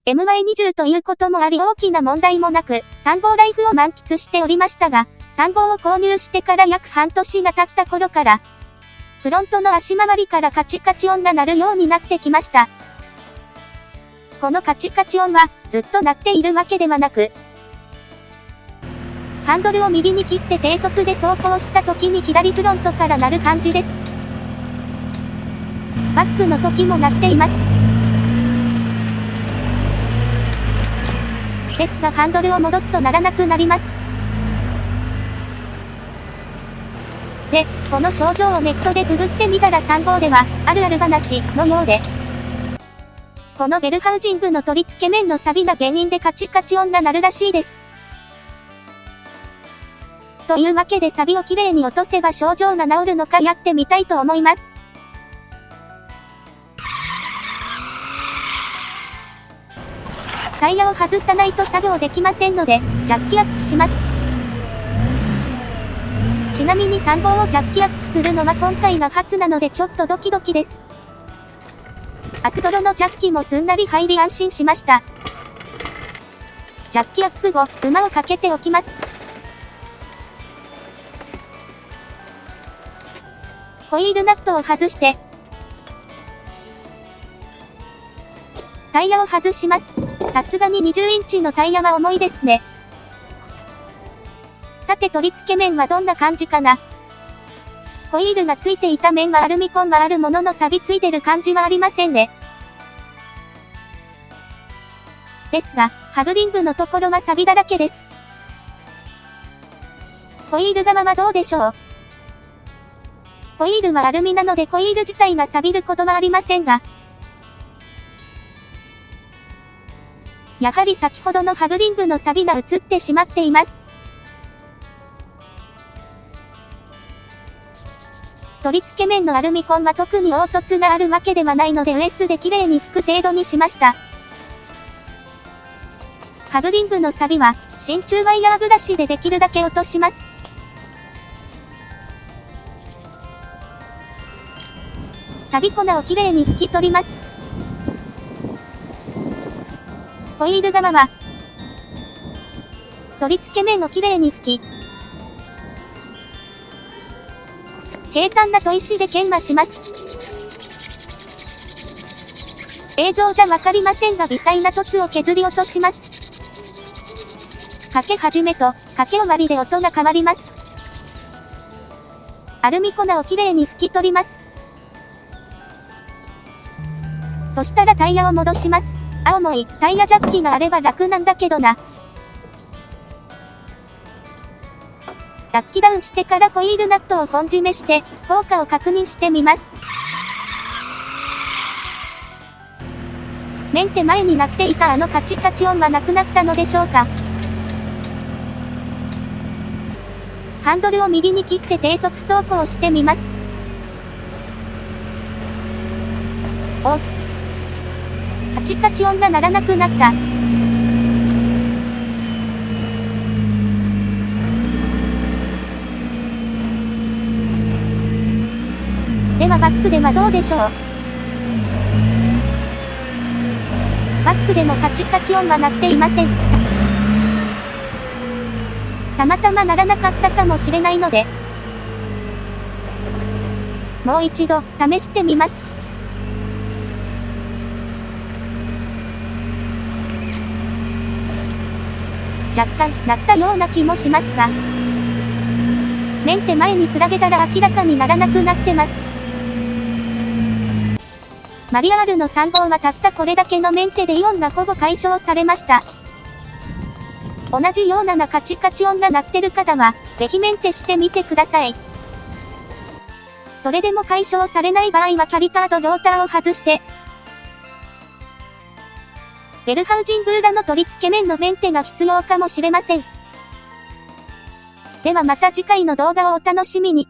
MY20 ということもあり大きな問題もなく、3号ライフを満喫しておりましたが、3号を購入してから約半年が経った頃から、フロントの足回りからカチカチ音が鳴るようになってきました。このカチカチ音はずっと鳴っているわけではなく、ハンドルを右に切って低速で走行した時に左フロントから鳴る感じです。バックの時も鳴っています。ですがハンドルを戻すと鳴らなくなります。で、この症状をネットでググってみたら3号では、あるある話のようで、このベルハウジングの取り付け面の錆が原因でカチカチ音が鳴るらしいです。というわけで錆をきれいに落とせば症状が治るのかやってみたいと思います。タイヤを外さないと作業できませんので、ジャッキアップします。ちなみに3号をジャッキアップするのは今回が初なのでちょっとドキドキです。アスドロのジャッキもすんなり入り安心しました。ジャッキアップ後、馬をかけておきます。ホイールナットを外して、タイヤを外します。さすがに20インチのタイヤは重いですね。さて取り付け面はどんな感じかな。ホイールがついていた面はアルミコンはあるものの錆びついてる感じはありませんね。ですが、ハブリングのところは錆だらけです。ホイール側はどうでしょう。ホイールはアルミなのでホイール自体が錆びることはありませんが、やはり先ほどのハブリングの錆が映ってしまっています。取り付け面のアルミコンは特に凹凸があるわけではないのでウエスで綺麗に拭く程度にしました。ハブリングの錆は真鍮ワイヤーブラシでできるだけ落とします。錆粉をきれいに拭き取ります。ホイール側は取り付け面をきれいに拭き、平坦な砥石で研磨します。映像じゃわかりませんが微細な凸を削り落とします。かけ始めとかけ終わりで音が変わります。アルミ粉をきれいに拭き取ります。そしたらタイヤを戻します。重いタイヤジャッキがあれば楽なんだけどな。ラッキダウンしてからホイールナットを本締めして効果を確認してみます。メンテ前になっていたあのカチカチ音はなくなったのでしょうか。ハンドルを右に切って低速走行してみます。お、カチカチ音が鳴らなくなった。ではバックではどうでしょう。バックでもカチカチ音は鳴っていません。たまたま鳴らなかったかもしれないので、もう一度試してみます。若干鳴ったような気もしますが、メンテ前に比べたら明らかにならなくなってます。マリアールの3号はたったこれだけのメンテでイオンがほぼ解消されました。同じようなカチカチ音が鳴ってる方は、ぜひメンテしてみてください。それでも解消されない場合はキャリパーとローターを外して、ベルハウジング裏の取り付け面のメンテが必要かもしれません。ではまた次回の動画をお楽しみに。